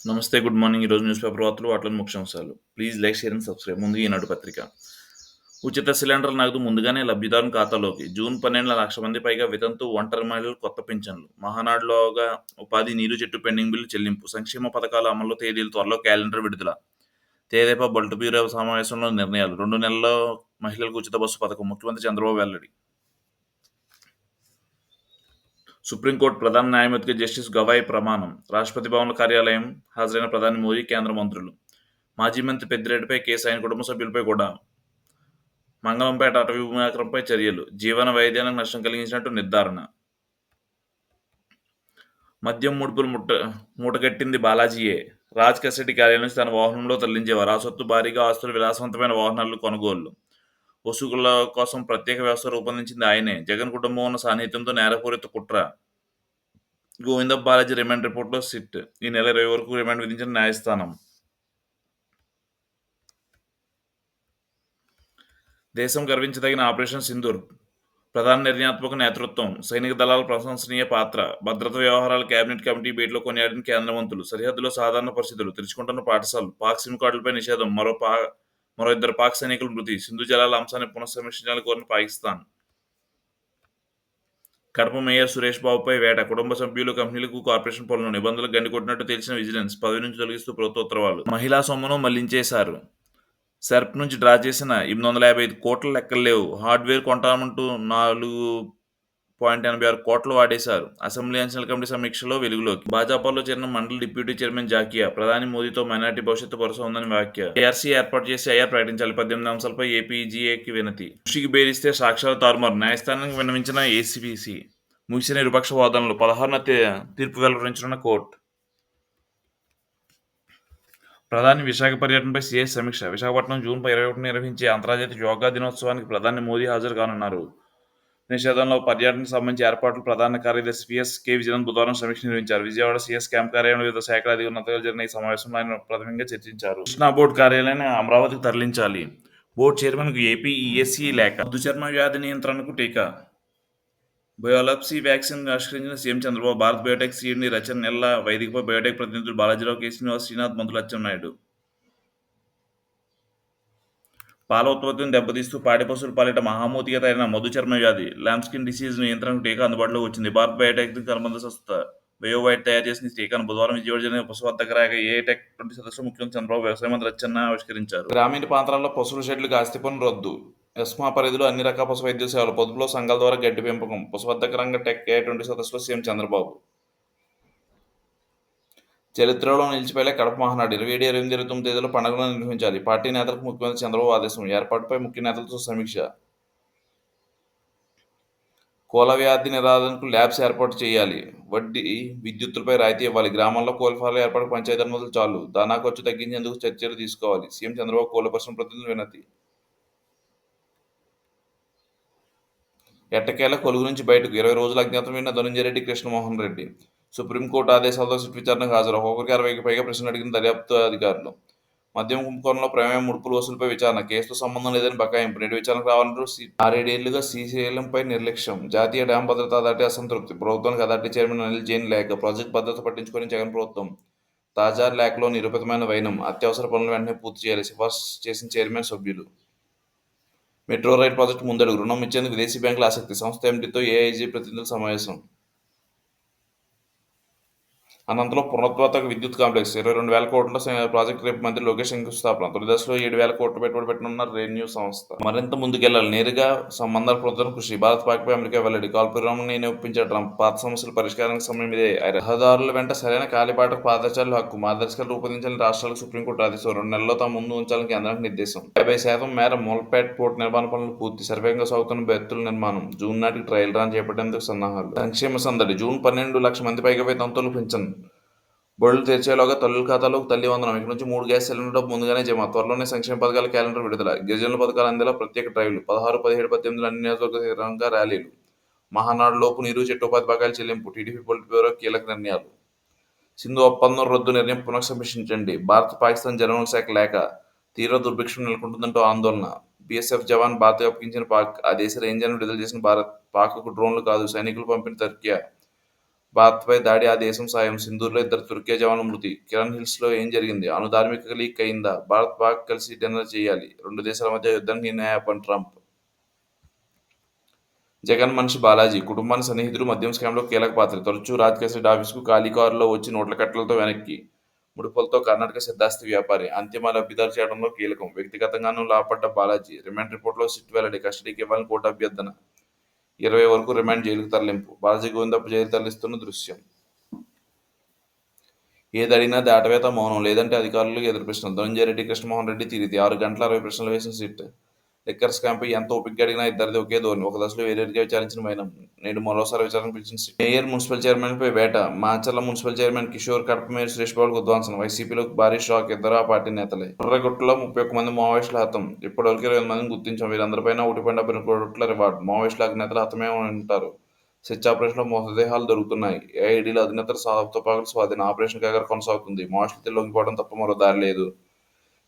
నమస్తే. Good morning. ఈరోజు news paper వార్తలు, వాటిలోని ముఖ్యాంశాలు. Please like, share and subscribe. ముందుగా ఈనాడు పత్రిక. ఉచిత సిలిండర్ నగదు ముందుగానే లబ్ధిదారుని ఖాతాలోకి. జూన్ 12న 1,00,000 మంది పైగా వితంతు, ఒంటరి మహిళలకు కొత్త పింఛన్లు. మహానాడులోగా ఉపాధి, నీరు చెట్టు పెండింగ్ బిల్లు చెల్లింపు. సంక్షేమ పథకాల అమలు తేదీలు త్వరలో క్యాలెండర్ విడుదల. తెదేపా బల్ట్ బ్యూరో సమావేశంలో నిర్ణయాలు. 2 నెలల్లో మహిళలకు ఉచిత బస్సు పథకం. ముఖ్యమంత్రి చంద్రబాబు వెల్లడి. సుప్రీంకోర్టు ప్రధాన న్యాయమూర్తిగా జస్టిస్ గవాయ్ ప్రమాణం. రాష్ట్రపతి భవన్ కార్యాలయం హాజరైన ప్రధాని మోదీ, కేంద్ర మంత్రులు. మాజీ మంత్రి పెద్దిరెడ్డిపై కేసు, ఆయన కుటుంబ సభ్యులపై కూడా. మంగళంపేట అటవీ భూమాక్రమణపై చర్యలు. జీవన వైద్యానికి నష్టం కలిగించినట్టు నిర్ధారణ. మద్యం ముడుపులు మూటగట్టింది బాలాజీయే. రాజ్ కస్టడీ కార్యాలయం నుంచి తన వాహనంలో తరలించేవారు. ఆ సొత్తు భారీగా ఆస్తులు, విలాసవంతమైన వాహనాలు కొనుగోళ్లు. వసూళ్ల కోసం ప్రత్యేక వ్యవస్థ రూపొందించింది ఆయనే. జగన్ కుటుంబం ఉన్న సాన్నిహిత్యంతో నేరపూరిత కుట్ర. గోవిందప్ప బాలాజీ రిమాండ్ రిపోర్టులో సిట్. ఈ నెల 20 వరకు రిమాండ్ విధించిన న్యాయస్థానం. దేశం గర్వించదగిన ఆపరేషన్ సింధూర్. ప్రధాన నిర్ణయాత్మక నేతృత్వం. సైనిక దళాల ప్రశంసనీయ పాత్ర. భద్రతా వ్యవహారాల కేబినెట్ కమిటీ భేటీలో కొనియాడిన కేంద్ర మంత్రులు. సరిహద్దులో సాధారణ పరిస్థితులు. తెరుచుకుంటున్న పాఠశాలలు. పాక్ సిమ్ కార్డులపై నిషేధం. మరో 2 పాక్ సైనికుల మృతి. సింధు జలాల అంశాన్ని పునఃసమీక్షించాలని కోరిన పాకిస్తాన్. కడప మేయర్ సురేష్ బాబుపై వేట. కుటుంబ సభ్యులు, కంపెనీలకు కార్పొరేషన్ పనులు నిబంధనలకు గండికొట్టినట్టు తెలిసిన విజిలెన్స్. పదవి నుంచి తొలగిస్తూ ప్రభుత్వ ఉత్తర్వులు. మహిళా సొమ్మును మళ్లించేశారు. సెర్ప్ నుంచి డ్రా చేసిన 855 కోట్ల లెక్కలు లేవు. హార్డ్వేర్ కొంటామంటూ 4.86 కోట్లు వాడేశారు. అసెంబ్లీ అంచనాల కమిటీ సమీక్షలో వెలుగులోకి. భాజపాలో చేరిన మండలి డిప్యూటీ చైర్మన్ జాకియా. ప్రధాని మోదీతో మైనార్టీ భవిష్యత్తు భరోసా ఉందని వ్యాఖ్య. ఏఆర్సీ ఏర్పాటు చేసి ఐఆర్ ప్రకటించాలి. 18 అంశాలపై ఏపీజీఏకి వినతి. కృషికి బేరిస్తే సాక్ష్యాలు తారుమారు. న్యాయస్థానానికి విన్నవించిన ఏసీబీసీ. ముగిసిన ఇరుపక్ష వాదనలు. 16న తీర్పు వెలువరించనున్న కోర్టు. ప్రధాని విశాఖ పర్యటనపై సీఎస్ సమీక్ష. విశాఖపట్నం జూన్ 21న నిర్వహించే అంతర్జాతీయ యోగా దినోత్సవానికి ప్రధాని మోదీ హాజరు కానున్నారు. నిషేధంలో పర్యటనకు సంబంధించి ఏర్పాట్లు ప్రధాన కార్యదర్శి పిఎస్ కె విజయన్ బుధవారం సమీక్ష నిర్వహించారు. విజయవాడ సీఎస్ క్యాంప్ కార్యాలయంలో వివిధ శాఖల అధికారులతో జరిగిన ఈ సమావేశంలో ఆయన ప్రాథమికంగా చర్చించారు. కృష్ణా బోర్డు కార్యాలయాన్ని అమరావతికి తరలించాలి. బోర్డు చైర్మన్కు ఏపీ ఈఎస్సీ లేఖ. మధుచర్మ వ్యాధి నియంత్రణకు టీకా. బయోలాప్సీ వ్యాక్సిన్ ఆవిష్కరించిన సీఎం చంద్రబాబు. భారత్ బయోటెక్ సీడ్ని రచన నెల వైదికపై బయోటెక్ ప్రతినిధులు బాలాజీరావు, కె శ్రీనివాస్, శ్రీనాథ్, మంత్రులు అచ్చెన్నాయుడు. పాల ఉత్పత్తిని దెబ్బతీస్తూ పాడి పశువుల పాలిట మహామూతిగా తయారైన మధుచర్మ వ్యాధి లాంబ్స్కిన్ డిసీజ్ నియంత్రణకు టీకా అందుబాటులోకి వచ్చింది. భారత్ బయోటెక్ అనుబంధ సంస్థ బయోవైట్ తయారు చేసిన ఈ టీకాను బుధవారం విజయవాడ జరిగిన పశువర్ధక ఏ టెక్ 20 సదస్సులో ముఖ్యమంత్రి చంద్రబాబు, వ్యవసాయ మంత్రి అచ్చెన్నాయుడు ఆవిష్కరించారు. గ్రామీణ ప్రాంతాల్లో పశువుల షెడ్లకు ఆస్తి పన్ను రద్దు. ఎస్మా పరిధిలో అన్ని రకాల పశు వైద్య సేవలు. పొదుపులో సంఘాల ద్వారా గడ్డి పెంపకం. పశువర్ధక రంగ టెక్ ఏ 20 సదస్సులో సీఎం చంద్రబాబు. చరిత్రలో నిలిచిపోయే కడప మహానాడు. 27, 28, 29 తేదీలో పండుగలను నిర్వహించాలి. పార్టీ నేతలకు ముఖ్యమంత్రి చంద్రబాబు ఆదేశం. ఏర్పాటుపై ముఖ్య నేతలతో సమీక్ష. కోళ్ళ వ్యాధి నిరాదరణకు ల్యాబ్స్ ఏర్పాటు చేయాలి. వడ్డీ, విద్యుత్తులపై రాయితీ ఇవ్వాలి. గ్రామాల్లో కోళ్ల ఫారాల ఏర్పాటుకు పంచాయతీ అనుమతులు చాలు. దానా ఖర్చు తగ్గించేందుకు చర్యలు తీసుకోవాలి. సీఎం చంద్రబాబు కోళ్ల పరిశ్రమ ప్రతినిధులు వినతి. ఎట్టకేల కొలుగు నుంచి బయటకు. 20 రోజుల అజ్ఞాతం విన్న ధనుంజయ రెడ్డి, కృష్ణమోహన్ రెడ్డి. సుప్రీంకోర్టు ఆదేశాలతో సిట్ విచారణకు హాజరు. ఒక్కొక్కరికి 60కి పైగా ప్రశ్నలు అడిగిన దర్యాప్తు అధికారులు. మద్యం కుంభకోణంలో ప్రమేయం, ముడుపులు వసూలుపై విచారణ. కేసుతో సంబంధం లేదని బకాయింపు. నేటి విచారణకు రావాలంటూ 6-7 ఏళ్లుగా శ్రీశైలంపై నిర్లక్ష్యం. జాతీయ డ్యాం భద్రత అథారిటీ అసంతృప్తి. ప్రభుత్వానికి అథారిటీ చైర్మన్ అనిల్ జైన్ లేఖ. ప్రాజెక్టు భద్రత పట్టించుకొని జగన్ ప్రభుత్వం. తాజా లేఖలో నిరూపితమైన వైనం. అత్యవసర పనులు వెంటనే పూర్తి చేయాలి. సిఫార్సు చేసిన చైర్మన్, సభ్యులు. మెట్రో రైల్ ప్రాజెక్టు ముందడుగు. రుణం ఇచ్చేందుకు విదేశీ బ్యాంకుల ఆసక్తి. సంస్థ ఎండీతో ఏఐజీ ప్రతినిధుల సమావేశం. అనంతరం పునరుత్పాదక విద్యుత్ కాంప్లెక్స్. 22,000 కోట్ల ప్రాజెక్టు రేపు మంత్రి లోకేష్ శంకుస్థాపన. తొలి దశలో 7,000 కోట్లు పెట్టుబడి పెట్టనున్న రెన్యూ సంస్థ. మరింత ముందుకెళ్లాలి. నేరుగా సంబంధాల పునరుద్ధరణ కృషి. భారత్ పాక్పై అమెరికా వెల్లడి. కాల్పుల విరామం ఒప్పించే ట్రంప్. పాత సమస్యల పరిష్కారానికి సమయం ఇదే. రహదారుల వెంట సరైన కాలిబాటకు పాదచారుల హక్కు. మార్గదర్శకాలు రూపొందించాలని రాష్ట్రాలకు సుప్రీంకోర్టు ఆదేశం. 2 నెలల్లో తాము ముందు ఉంచాలని కేంద్రానికి నిర్దేశం. 50% మేర మూలపేట్ పోర్టు నిర్మాణ పనులు పూర్తి. శరవేగంగా సాగుతున్న బెర్తుల నిర్మాణం. జూన్ నాటికి ట్రయల్ రన్ చేపట్టేందుకు సన్నాహాలు. సంక్షేమ సందడి. జూన్ 12 లక్షల మంది పైగా వితంతువులు పింఛన్. బడులు తెరిచేలోగా తల్లుల ఖాతాలోకి తల్లి వందనం. ఇక నుంచి 3 గ్యాస్ సిలిండర్ డబ్బు ముందుగానే జమ. త్వరలోనే సంక్షేమ పథకాల క్యాలెండర్ విడుదల. గిరిజనుల పథకాలు అందేలా ప్రత్యేక డ్రైవ్లు. 16, 17, 18 అన్ని నియోజకవర్గ ర్యాలీలు. మహానాడు లోపు నీరు చెట్టు ఉపాధి బకాయిల చెల్లింపు. టీడీపీ పొలిట్ బ్యూరో కీలక నిర్ణయాలు. సింధు ఒప్పందం రద్దు నిర్ణయం పునఃసమీక్షించండి. భారత్ పాకిస్తాన్ జనరల్ శాఖ లేఖ. తీవ్ర దుర్భిక్షం నెలకొంటుందంటూ ఆందోళన. బీఎస్ఎఫ్ జవాన్ భారత్కు అప్పగించిన పాక్. ఆ దేశ రేంజర్ను విడుదల చేసిన భారత్. పాక్కు డ్రోన్లు కాదు, సైనికులు పంపిన టర్కీ. భారత్పై దాడి ఆ దేశం సాయం, సింధూర్లో ఇద్దరు తుర్కీ జవాన్ల మృతి, కిరణ్ హిల్స్లో ఏం జరిగింది, అణు ధార్మిక లీక్ అయిందా, భారత్ పాక్ కలిసి డిన్నర్ చేయాలి, రెండు దేశాల మధ్య యుద్ధానికి న్యాయపని ట్రంప్. జగన్ మనిషి బాలాజీ కుటుంబానికి సన్నిహితుడు, మద్యం స్కామ్లో కీలక పాత్ర, తరచూ రాజ్ కేసరి ఆఫీసుకు ఖాళీ కారులో వచ్చి నోట్ల కట్టలతో వెనక్కి, ముడుపులతో కర్ణాటక సిద్ధాస్తి వ్యాపారి, అంతిమ లబ్ధిదారు చేయడంలో కీలకం, వ్యక్తిగతంగానూ లాభపడ్డ బాలాజీ, రిమాండ్ రిపోర్టులో సిట్ వెల్లడి, కస్టడీకి ఇవ్వాలని కోర్టు అభ్యర్థన, 20 వరకు రిమాండ్, జైలుకు తరలింపు, బాలాజీ గోవిందప్ప జైలు తరలిస్తున్న దృశ్యం. ఏదడిగినా దాటవేత మౌనం, లేదంటే అధికారులకు ఎదురు ప్రశ్నలు, ధనంజయ రెడ్డి కృష్ణమోహన్ రెడ్డి తీరితి, 6 గంటల 60 ప్రశ్నలు వేసిన సిట్, లిక్కర్ స్కామ్పై ఎంత ఓపిగ్గా అడిగినా ఇద్దరిది ఒకే ధోరణి, ఒక దశలో వేరేగా విచారించిన మైనం, నేడు మరోసారి విచారణకు పిలిచిన సిట్. మేయర్ మున్సిపల్ చైర్మన్పై వేట, Macherla municipal chairman Kishore, Kadapa mayor Suresh బాబులకు ఉద్వాంసన, వైసీపీలోకి భారీ షాక్, ఇద్దరు ఆ పార్టీ నేతలే. ఎర్రగుట్టలో 31 మంది మావోయిస్టుల హతం, ఇప్పటివరకు 20 మందిని గుర్తించాం, వీరందరిపైన 1.70 కోట్ల రివార్డ్, మావోయిస్టుల అధినేతలు హతమే ఉంటారు, సెర్చ్ ఆపరేషన్లో మృతదేహాలు దొరుకుతున్నాయి, ఏఐడీల అధినేతల తుపాకులు స్వాధీనం, ఆపరేషన్ గగర్ కొనసాగుతుంది, మావోయిస్టులు లొంగిపోవడం తప్ప మరో దారి లేదు.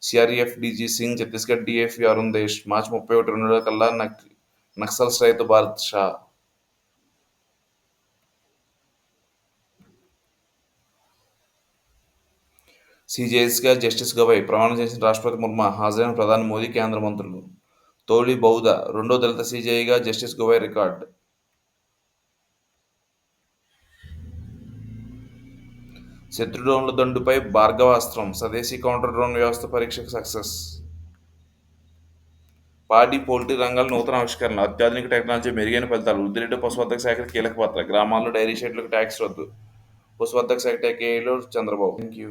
సిఆర్ఈఎఫ్ డీజీ సింగ్, ఛత్తీస్గఢ్ డీఎఫ్ఈ అరుణ్ దేశ్, మార్చి 31 రెండు కల్లా నక్సల్స్ రైతు భారత్ షా. సీజేఎస్గా జస్టిస్ గవై ప్రమాణం చేసిన రాష్ట్రపతి ముర్ము, హాజరైన ప్రధాని మోదీ, కేంద్ర మంత్రులు. తోలి బౌద్ధ రెండో దళిత సీజేఐగా జస్టిస్ గవై రికార్డ్. శత్రు డ్రోన్ల దండుపై భార్గవాస్త్రం, స్వదేశీ కౌంటర్ డ్రోన్ వ్యవస్థ పరీక్షకు సక్సెస్. పాడి పౌల్ట్రీ రంగాల నూతన ఆవిష్కరణలు, అత్యాధునిక టెక్నాలజీ, మెరుగైన ఫలితాలు, వృద్ధిరెడ్డి పశువర్ధక శాఖ కీలక పాత్ర, గ్రామాల్లో డైరీ షెడ్లకు ట్యాక్స్ రద్దు, పశువర్ధక శాఖ ఏఈలో చంద్రబాబు. Thank you.